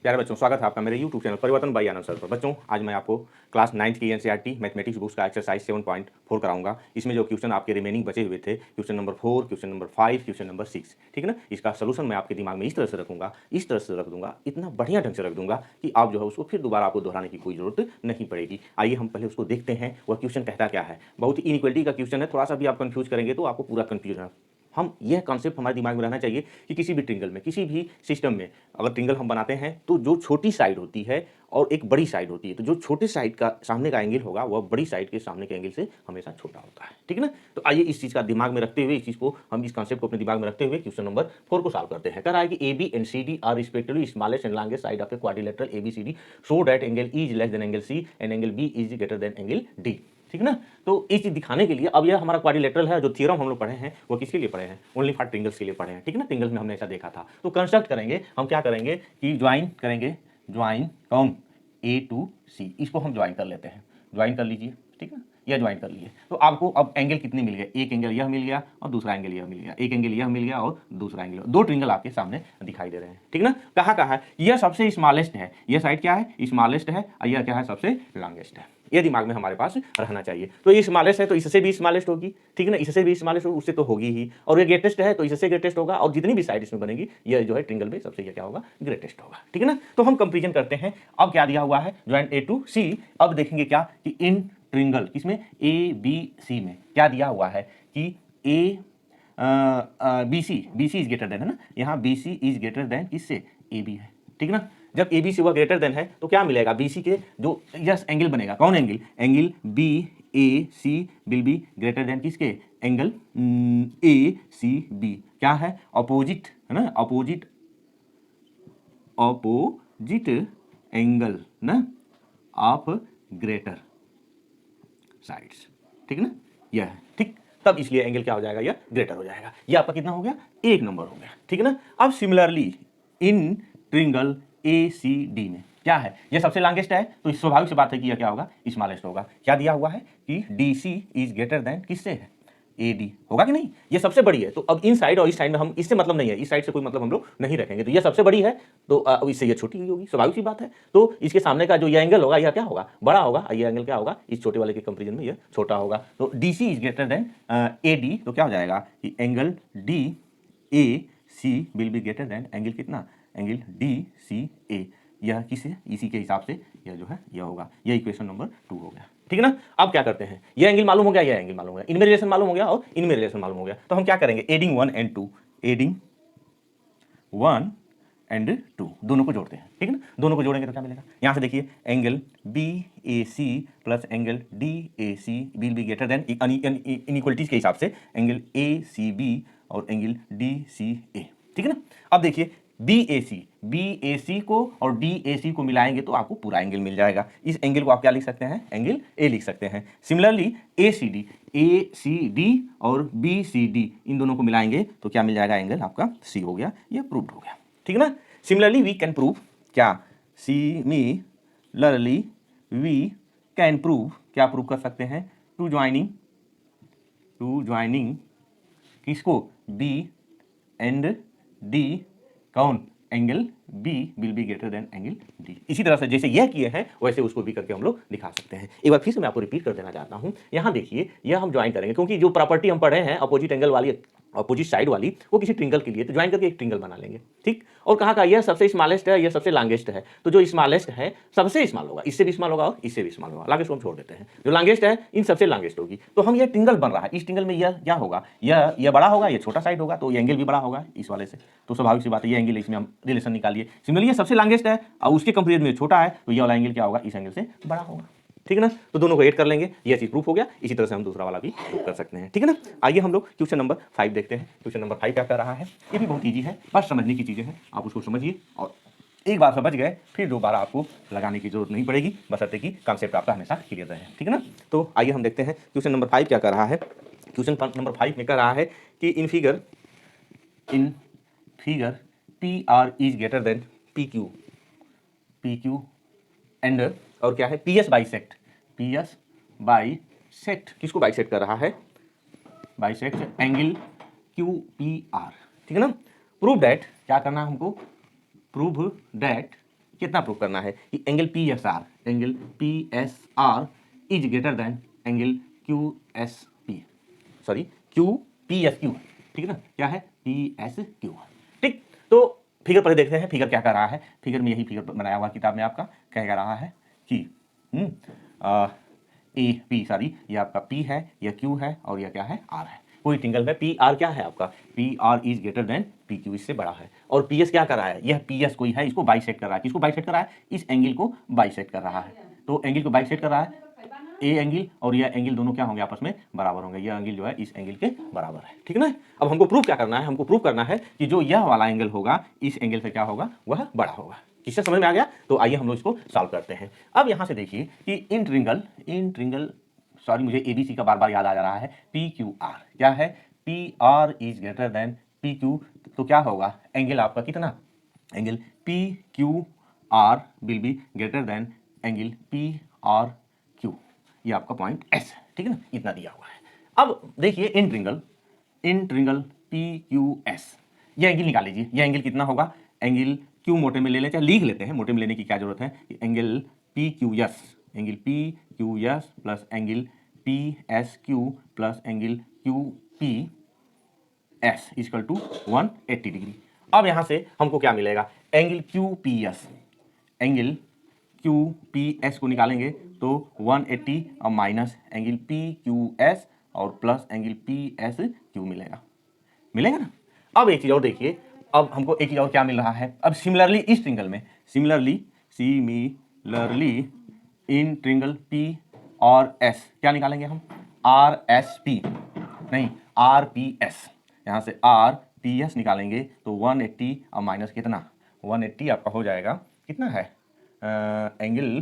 प्यारे बच्चों, स्वागत है आपका मेरे YouTube चैनल परिवर्तन बाय आनंद सर पर। बच्चों, आज मैं आपको क्लास 9th की एनसीईआरटी मैथमेटिक्स बुक्स का एक्सरसाइज 7.4 कराऊंगा। इसमें जो क्वेश्चन आपके रिमेनिंग बचे हुए थे, question number 4, question number 5, question number 6, ठीक है ना। इसका सोल्यूशन मैं आपके दिमाग में इस तरह से रखूंगा, इस तरह से रख दूंगा, इतना बढ़िया ढंग से रख दूंगा कि आप जो है उसको फिर दोबारा आपको दोहराने की कोई जरूरत नहीं पड़ेगी। आइए हम पहले उसको देखते हैं, वह क्वेश्चन कहता क्या है। बहुत ही इनइक्वालिटी का क्वेश्चन है, थोड़ा सा भी आप कंफ्यूज करेंगे तो आपको पूरा कंफ्यूजन। हम यह कॉन्सेप्ट हमारे दिमाग में रहना चाहिए कि किसी भी ट्रिंगल में, किसी भी सिस्टम में अगर ट्रिंगल हम बनाते हैं तो जो छोटी साइड होती है और एक बड़ी साइड होती है, तो जो छोटे साइड का सामने का एंगल होगा वह बड़ी साइड के सामने के एंगल से हमेशा छोटा होता है, ठीक है ना। तो आइए इस चीज़ का दिमाग में रखते हुए, इस चीज़ को हम इस कॉन्सेप्ट को अपने दिमाग में रखते हुए क्वेश्चन नंबर 4 को सॉल्व करते हैं। कह रहा है कि A B and C D are respectively smallest and longest side of a quadrilateral A B C D so that angle E is less than angle C and angle B is greater than angle D, ठीक ना। तो ये चीज दिखाने के लिए अब यह हमारा क्वाड्रिलेटरल है, जो थ्योरम हम लोग पढ़े हैं वो किसके लिए पढ़े हैं, ओनली फॉर ट्रिंगल्स के लिए पढ़े हैं, ठीक है ना। ट्रिंगल्स में हमने ऐसा देखा था। तो कंस्ट्रक्ट करेंगे हम, क्या करेंगे कि ज्वाइन करेंगे, ज्वाइन कौन, ए टू सी, इसको हम ज्वाइन कर लेते हैं। ज्वाइन कर लीजिए, ठीक है, यह ज्वाइन कर लिए। तो आपको अब एंगल कितने मिल गए, एक एंगल यह मिल गया और दूसरा एंगल यह मिल गया, एक एंगल यह मिल गया और दूसरा एंगल, दो ट्रिंगल आपके सामने दिखाई दे रहे हैं, ठीक ना। कहाँ है, यह सबसे स्मॉलेस्ट है, यह साइड क्या है, स्मॉलेस्ट है, और यह क्या है, सबसे लॉन्गेस्ट है। ये दिमाग में हमारे पास रहना चाहिए। तो ये स्मॉलेस्ट है तो इससे भी स्मॉलेस्ट होगी, ठीक है ना, इससे भी स्मॉलेस्ट होगी, उससे तो होगी ही। और ये ग्रेटेस्ट है तो इससे ग्रेटेस्ट होगा, और जितनी भी साइड इसमें बनेगी ये जो है ट्रिंगल में सबसे ये क्या होगा, ग्रेटेस्ट होगा, ठीक है ना। तो हम कंपेरिजन करते हैं। अब क्या दिया हुआ है, ज्वाइन ए टू सी। अब देखेंगे क्या कि इन ट्रिंगल किसमें, ए बी सी में क्या दिया हुआ है कि A B C is greater than, है ना, यहाँ B C is greater than किससे, ए बी है, ठीक ना। जब ए बी सी हुआ ग्रेटर देन है तो क्या मिलेगा, बी सी के जो यस एंगल बनेगा, कौन angle, angle B A C will be greater than किसके, एंगल ए सी बी, क्या है, अपोजिट, है ना, अपोजिट एंगल ना ऑफ ग्रेटर साइड्स, ठीक है ना, यह है, ठीक। तब इसलिए एंगल क्या हो जाएगा, यह ग्रेटर हो जाएगा। यह आपका कितना हो गया, एक नंबर हो गया, ठीक है ना। अब similarly in triangle A C D में क्या है, यह सबसे लॉन्गेस्ट है तो स्वाभाविक सी बात है कि यह क्या होगा, स्मॉलेस्ट होगा। क्या दिया हुआ है कि D C is greater than किससे है, ए डी, होगा कि नहीं, ये सबसे बड़ी है। तो अब इन साइड और इस साइड में हम, इससे मतलब नहीं है, इस साइड से कोई मतलब हम लोग नहीं रखेंगे। तो ये सबसे बड़ी है तो अब इससे ये छोटी हुई होगी, स्वाभाविक सी बात है। तो इसके सामने का जो ये एंगल होगा यह क्या होगा, बड़ा होगा, ये एंगल क्या होगा, इस छोटे वाले के कंपेरिजन में ये छोटा होगा। तो D C is greater than A D, तो क्या हो जाएगा कि angle D A C will be greater than angle कितना, एंगल डी सी ए। यह किसे, इसी के हिसाब से यह जो है यह होगा। यह इक्वेशन नंबर 2 हो गया, ठीक है ना। अब क्या करते हैं, ये एंगल मालूम हो गया, ये एंगल मालूम हो गया, इनमें रिलेशन मालूम हो गया और इनमें रिलेशन मालूम हो गया। तो हम क्या करेंगे, एडिंग 1 एंड 2, एडिंग 1 एंड 2, दोनों को जोड़ते हैं, ठीक है ना। दोनों को जोड़ेंगे तो क्या मिलेगा, यहां से देखिए angle B A C plus angle D A C will be greater than, inequalities के हिसाब से एंगल ए सी बी और एंगल डी सी ए, ठीक है ना। अब देखिए बी ए सी को और डी ए सी को मिलाएंगे तो आपको पूरा एंगल मिल जाएगा। इस एंगल को आप क्या लिख सकते हैं, एंगल ए लिख सकते हैं। सिमिलरली ए सी डी और बी सी डी, इन दोनों को मिलाएंगे तो क्या मिल जाएगा, एंगल आपका सी हो गया, यह प्रूव्ड हो गया, ठीक है ना। सिमिलरली वी कैन प्रूव, क्या, सिमिलरली वी कैन प्रूव, क्या प्रूव कर सकते हैं, टू ज्वाइनिंग किसको, बी एंड डी, कौन, angle B will be greater than angle D. इसी तरह से जैसे यह किए हैं वैसे उसको भी करके हम लोग दिखा सकते हैं। एक बार फिर से मैं आपको रिपीट कर देना चाहता हूं, यहां देखिए यह हम ज्वाइन करेंगे, क्योंकि जो प्रॉपर्टी हम पढ़े हैं अपोजिट एंगल वाली, अपोजिट साइड वाली, वो किसी ट्रिंगल के लिए, तो ज्वाइन करके एक ट्रिंगल बना लेंगे, ठीक। और कहाँ का, यह सबसे स्मॉलेस्ट है, यह सबसे लॉन्गेस्ट है, तो जो स्मॉलेस्ट है सबसे स्मॉल होगा, इससे भी स्मॉल होगा और इससे भी स्मॉल होगा, लॉन्गेस्ट को हम छोड़ देते हैं, जो लॉन्गेस्ट है इन सबसे लॉन्गेस्ट होगी। तो हम ये ट्रिंगल बन रहा है, इस ट्रिंगल में यह क्या होगा, यह बड़ा होगा, यह छोटा साइड होगा, तो ये एंगल भी बड़ा होगा इस वाले से। तो स्वाभाविक सी बात है, ये एंगल इसमें हम रिलेशन निकालिए। सिमिलरली ये सबसे लॉन्गेस्ट है और उसके कंपेरिजन में छोटा है, तो ये वाला एंगल क्या होगा, इस एंगल से बड़ा होगा, ठीक है ना। तो दोनों को ऐड कर लेंगे, ये चीज प्रूफ हो गया। इसी तरह से हम दूसरा वाला भी प्रूफ कर सकते हैं, ठीक है ना। आइए हम लोग क्वेश्चन नंबर 5 देखते हैं। क्वेश्चन नंबर 5 क्या कर रहा है, ये भी बहुत ईजी है, बस समझने की चीजें हैं, आप उसको समझिए और एक बार समझ गए फिर दोबारा आपको लगाने की जरूरत नहीं पड़ेगी, बशर्ते कि कॉन्सेप्ट आपका हमेशा क्लियर रहे, ठीक है ना। तो आइए हम देखते हैं क्वेश्चन नंबर 5 क्या कर रहा है। क्वेश्चन नंबर 5 में कह रहा है कि in figure P R is greater than P Q and, और क्या है, पी एस बाइसेक्ट, किसको बाइसेक्ट कर रहा है, bisect angle Q P R, ठीक है ना। प्रूव दैट, क्या करना है हमको, प्रूव दैट कितना प्रूव करना है कि angle P S are is greater than angle Q S P, sorry Q P S Q, ठीक है ना, क्या है पी एस क्यू, ठीक। तो फिगर पर देखते हैं, फिगर क्या कर रहा है। फिगर में यही फिगर बनाया हुआ किताब में आपका कह रहा है कि ए पी, सॉरी ये आपका पी है, यह क्यू है और यह क्या है आर है। कोई ट्रिंगल में पी आर क्या है आपका, P R is greater than P Q, इससे बड़ा है। और पी एस क्या कर रहा है, यह पी एस कोई है, इसको बाइसेक्ट कर रहा है। किसको बाइसेक्ट कर रहा है, इस एंगल को बाइसेक्ट कर रहा है। तो एंगल को बाइसेक्ट कर रहा है, ए एंगल और यह एंगल दोनों क्या होंगे, आपस में बराबर होंगे। यह एंगल जो है इस एंगल के बराबर है, ठीक है ना। अब हमको प्रूफ क्या करना है, हमको प्रूफ करना है कि जो यह वाला एंगल होगा इस एंगल से क्या होगा, वह बड़ा होगा। किससे समझ में आ गया। तो आइए हम लोग इसको सॉल्व करते हैं। अब यहां से देखिए कि इन ट्रिंगल सॉरी मुझे एबीसी का बार बार याद आ जा रहा है, पी क्यू आर क्या है, P R is greater than P Q, तो क्या होगा एंगल आपका कितना, angle P Q are will be greater than angle P R Q, ये आपका पॉइंट एस है, ठीक है ना, इतना दिया हुआ है। अब देखिए इन ट्रिंगल पी क्यू एस, ये एंगल निकाल लीजिए। ये एंगल कितना होगा, एंगल क्यू मोटे में ले लें, चाहे लिख लेते हैं, मोटे में लेने की क्या जरूरत है, angle P Q S, angle P Q S plus angle P S Q plus angle Q P S equal to 180 degree. अब यहां से हमको क्या मिलेगा, angle Q P S, angle Q P S को निकालेंगे तो 180 और minus angle P Q S और plus angle P S Q मिलेगा ना। अब एक चीज और देखिए, अब हमको एक चीज और क्या मिल रहा है। अब सिमिलरली इस ट्रिंगल में, सिमिलरली इन ट्रिंगल पी और एस क्या निकालेंगे हम, आर एस पी नहीं आर पी एस, यहाँ से आर पी एस निकालेंगे तो 180 और माइनस कितना 180 आपका हो जाएगा कितना है, एंगल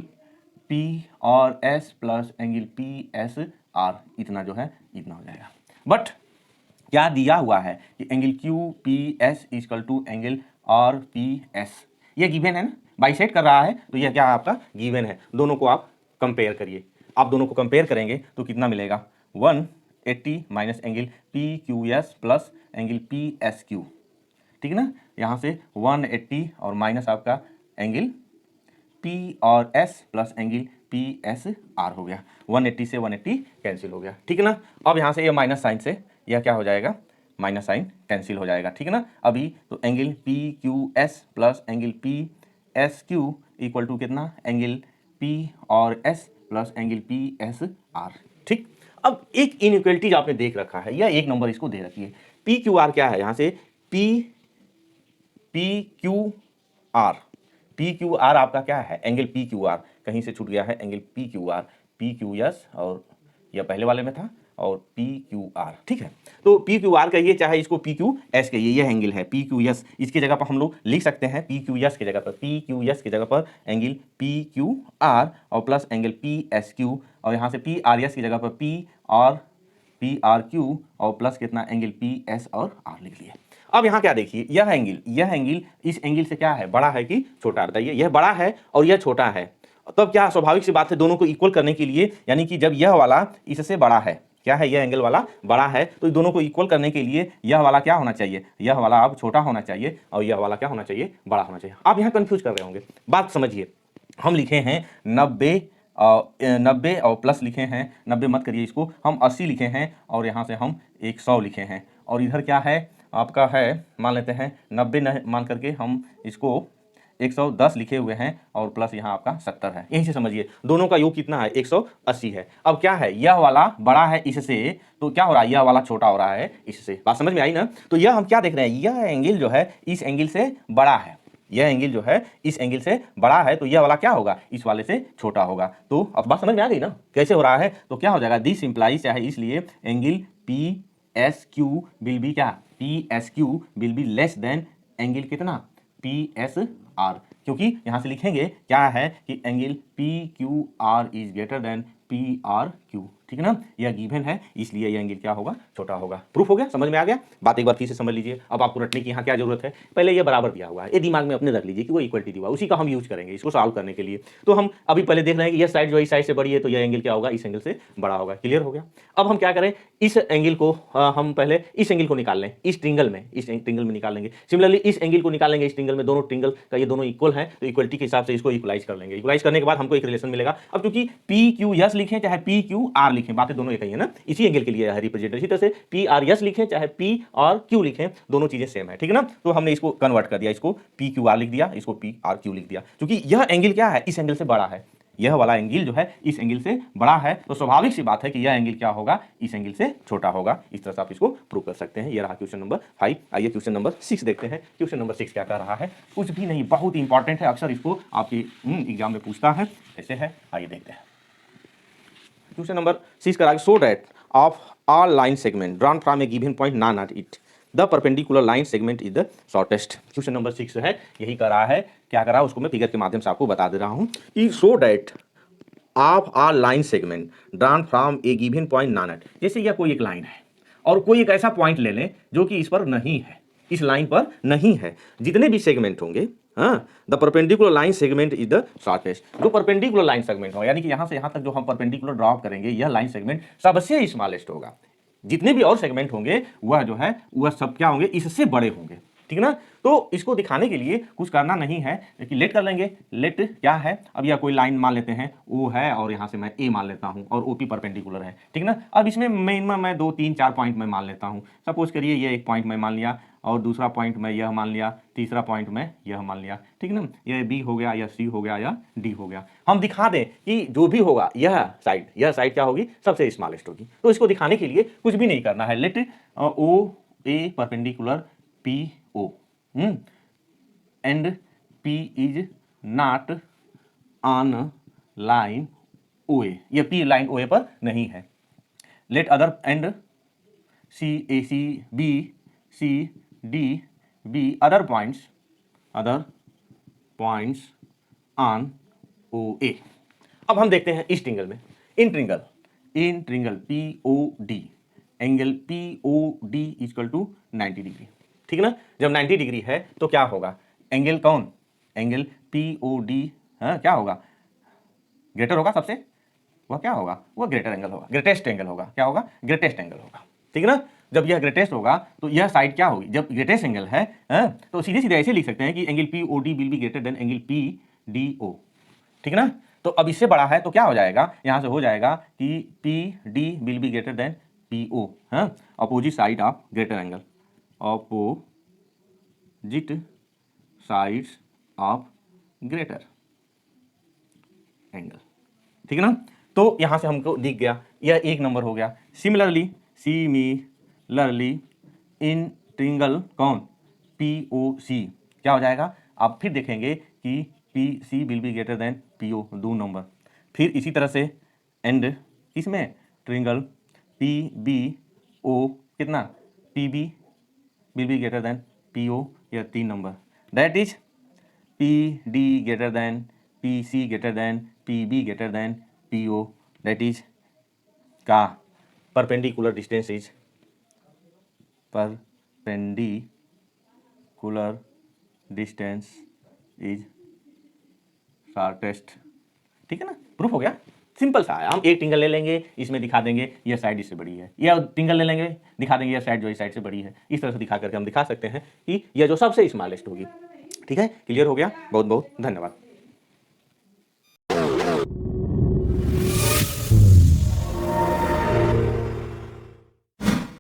पी और S plus angle P S are, इतना जो है इतना हो जाएगा। बट क्या दिया हुआ है कि angle Q P S equal to angle R P S, ये गिवन है ना, बाइसेक्ट कर रहा है, तो यह क्या आपका गिवन है। दोनों को आप कंपेयर करिए, आप दोनों को कंपेयर करेंगे तो कितना मिलेगा, 180 minus angle P Q S plus angle P S Q, ठीक है ना। यहाँ से 180 और माइनस आपका एंगल पी और S plus angle P S are हो गया, 180 से 180 कैंसिल हो गया, ठीक है ना। अब यहाँ से ये माइनस साइन से यह क्या हो जाएगा, माइनस साइन कैंसिल हो जाएगा, ठीक है ना। अभी तो angle P Q S plus angle P S Q equal to कितना, एंगल पी और S plus angle P S R, ठीक। अब एक इनइक्वलिटी आपने देख रखा है, या एक नंबर इसको दे रखी है, पी क्यू आर क्या है, यहाँ से P Q are, P Q are आपका क्या है, एंगल पी क्यू आर, कहीं से छूट गया है angle P Q are, P Q S और यह पहले वाले में था और पी क्यू आर, ठीक है। तो पी क्यू आर कहिए चाहे इसको पी क्यू एस कहिए, यह एंगल है पी क्यू एस, इसकी जगह पर हम लोग लिख सकते हैं पी क्यू एस की जगह पर, पी क्यू एस की जगह पर एंगल पी क्यू आर और plus angle P S Q, और यहाँ से पी आर एस की जगह पर पी आर क्यू और प्लस कितना एंगल पी एस और आर लिख लिए। अब यहाँ क्या देखिए, यह एंगल इस एंगल से क्या है, बड़ा है कि छोटा, बताइए। यह बड़ा है और यह छोटा है, तब क्या स्वाभाविक सी बात है, दोनों को इक्वल करने के लिए, यानी कि जब यह वाला इससे बड़ा है, क्या है, यह एंगल वाला बड़ा है, तो दोनों को इक्वल करने के लिए यह वाला क्या होना चाहिए, यह वाला अब छोटा होना चाहिए और यह वाला क्या होना चाहिए, बड़ा होना चाहिए। आप यहाँ कंफ्यूज कर रहे होंगे, बात समझिए। हम लिखे हैं 90 और प्लस लिखे हैं, 90 मत करिए इसको, हम 80 लिखे हैं और यहाँ से हम 100 लिखे हैं, और इधर क्या है आपका है, मान लेते हैं 90 नहीं मान करके हम इसको 110 लिखे हुए हैं और प्लस यहाँ आपका 70 है। यहीं से समझिए दोनों का योग कितना है, 180 है। अब क्या है, यह वाला बड़ा है इससे, तो क्या हो रहा है, यह वाला छोटा हो रहा है इससे, बात समझ में आई ना। तो यह हम क्या देख रहे हैं, यह एंगल जो है इस एंगल से बड़ा है, यह एंगल जो है इस एंगल से बड़ा है, तो यह वाला क्या होगा, इस वाले से छोटा होगा। तो अब बात समझ में आ गई ना कैसे हो रहा है। तो क्या हो जाएगा, दिस इंप्लाइज चाहे, इसलिए angle P S Q will be क्या, P S Q will be less than angle कितना, पी एस आर, क्योंकि यहां से लिखेंगे क्या है कि angle P Q R is greater than P R Q, ठीक है ना। यह गिवन है इसलिए यह एंगल क्या होगा, छोटा होगा। प्रूफ हो गया, समझ में आ गया। बात एक बार फिर से समझ लीजिए। अब आपको रटने की यहाँ क्या जरूरत है, पहले ये बराबर दिया हुआ है, ये दिमाग में अपने रख लीजिए कि वो इक्वलिटी दिया हुआ है, उसी का हम यूज करेंगे इसको सॉल्व करने के लिए। तो हम अभी पहले देख रहे हैं कि यह साइड जो इस साइड से बड़ी है तो यह एंगल क्या होगा, इस एंगल से बड़ा होगा। क्लियर हो गया। अब हम क्या करें, इस एंगल को हम पहले इस एंगल को निकाल लें, इस ट्रिंगल में, इस ट्रिंगल में निकाल लेंगे। सिमिलरली इस एंगल को निकालेंगे, इस ट्रिंगल में दोनों ट्रिंगल का ये दोनों इक्वल है तो इक्वलिटी के हिसाब से इसको इक्वलाइज कर लेंगे। इक्वलाइज करने के बाद हमको एक रिलेशन मिलेगा। अब क्योंकि पी क्यू एस लिखें चाहे पी क्यू आर लिखें, बातें दोनों एक ही है ना, इसी एंगल के लिए है रिप्रेजेंट। इसी तरह से पी आर एस लिखें चाहे पी और क्यू लिखें, दोनों चीजें सेम है, ठीक है ना। तो हमने इसको कन्वर्ट कर दिया, इसको पी क्यू आर लिख दिया, इसको पी आर क्यू लिख दिया। क्योंकि यह एंगल क्या है, इस एंगल से बड़ा है, यह वाला एंगल जो है इस एंगल से बड़ा है, तो स्वाभाविक सी बात है कि यह एंगल क्या होगा, इस एंगल से छोटा होगा। इस तरह से आप इसको प्रूव कर सकते हैं। यह रहा क्वेश्चन नंबर 5। आइए क्वेश्चन नंबर 6 देखते हैं। क्वेश्चन नंबर 6 क्या कह रहा है, कुछ भी नहीं, बहुत ही इंपॉर्टेंट है, अक्सर इसको आपकी एग्जाम में पूछता है। ऐसे है, आइए देखते हैं। क्वेश्चन नंबर 6 कह रहा है, show that of all line segment drawn from a given point नॉन at it the perpendicular line segment is the shortest. Question number 6 है, यही कर रहा है। क्या कर रहा है उसको मैं फिगर के माध्यम से आपको बता दे रहा हूं कि show that of all line segment drawn from a given point नॉन एट। जैसे यह कोई एक लाइन है और कोई एक ऐसा पॉइंट ले लें जो कि इस पर नहीं है, इस लाइन पर नहीं है। जितने भी सेगमेंट होंगे, हाँ, the perpendicular line segment is the shortest. जो परपेंडिकुलर लाइन सेगमेंट हो, यानी कि यहां से यहां तक जो हम परपेंडिकुलर ड्रॉ करेंगे, यह लाइन सेगमेंट सबसे स्मॉलेस्ट होगा। जितने भी और सेगमेंट होंगे वह जो है वह सब क्या होंगे, इससे बड़े होंगे, ठीक है ना। तो इसको दिखाने के लिए कुछ करना नहीं है, लेकिन लेट कर लेंगे। लेट क्या है, अब यह कोई लाइन मान लेते हैं, ओ है और यहाँ से मैं ए मान लेता हूँ और ओपी परपेंडिकुलर है, ठीक है ना। अब इसमें मैं 2 3 4 पॉइंट मैं मान लेता हूँ। सपोज करिए ये एक पॉइंट मैं मान लिया और दूसरा पॉइंट मैं यह मान लिया, तीसरा पॉइंट मैं यह मान लिया, ठीक है ना। यह बी हो गया या सी हो गया या डी हो गया। हम दिखा दें कि जो भी होगा यह साइड क्या होगी, सबसे स्मॉलेस्ट होगी। तो इसको दिखाने के लिए कुछ भी नहीं करना है। Let O A perpendicular P O and P is not on line OA। ये P लाइन OA पर नहीं है। Let other and C A C B C D B other points on OA। अब हम देखते हैं इस ट्रिंगल में, in triangle POD, angle POD equal to 90 degree, ठीक है ना। जब 90 डिग्री है तो क्या होगा, एंगल कौन, एंगल POD, हाँ, क्या होगा, ग्रेटर होगा सबसे, वह क्या होगा, वह ग्रेटर एंगल होगा, ग्रेटेस्ट एंगल होगा। क्या होगा, ग्रेटेस्ट एंगल होगा, ठीक है ना। जब यह ग्रेटेस्ट होगा तो यह साइड क्या होगी, जब ग्रेटेस्ट एंगल है, तो सीधे सीधे ऐसे लिख सकते हैं कि angle POD will be greater than angle PDO, ठीक है ना। तो अब इससे बड़ा है तो क्या हो जाएगा, यहां से हो जाएगा कि PD will be greater then PO, हाँ, opposite side of greater angle, opposite sides of greater angle, ठीक है ना। तो यहां से हमको दिख गया, यह एक नंबर हो गया। सिमिलरली इन ट्रिंगल कौन, POC क्या हो जाएगा, आप फिर देखेंगे कि PC will be greater then PO, 2 number. फिर इसी तरह से एंड किसमें, ट्रिंगल PBO कितना, PB will be greater then PO, यह 3 number. That is PD greater than PC greater than PB greater than PO, that is का perpendicular distance is shortest, ठीक है ना। प्रूफ हो गया, सिंपल सा है। हम एक ट्रिंगल ले लेंगे, इसमें दिखा देंगे यह साइड इससे बड़ी है, या ट्रिंगल ले लेंगे, दिखा देंगे यह साइड जो इस साइड से बड़ी है। इस तरह से दिखा करके हम दिखा सकते हैं कि यह जो सबसे स्मॉलेस्ट होगी, ठीक है। क्लियर हो गया, बहुत बहुत धन्यवाद।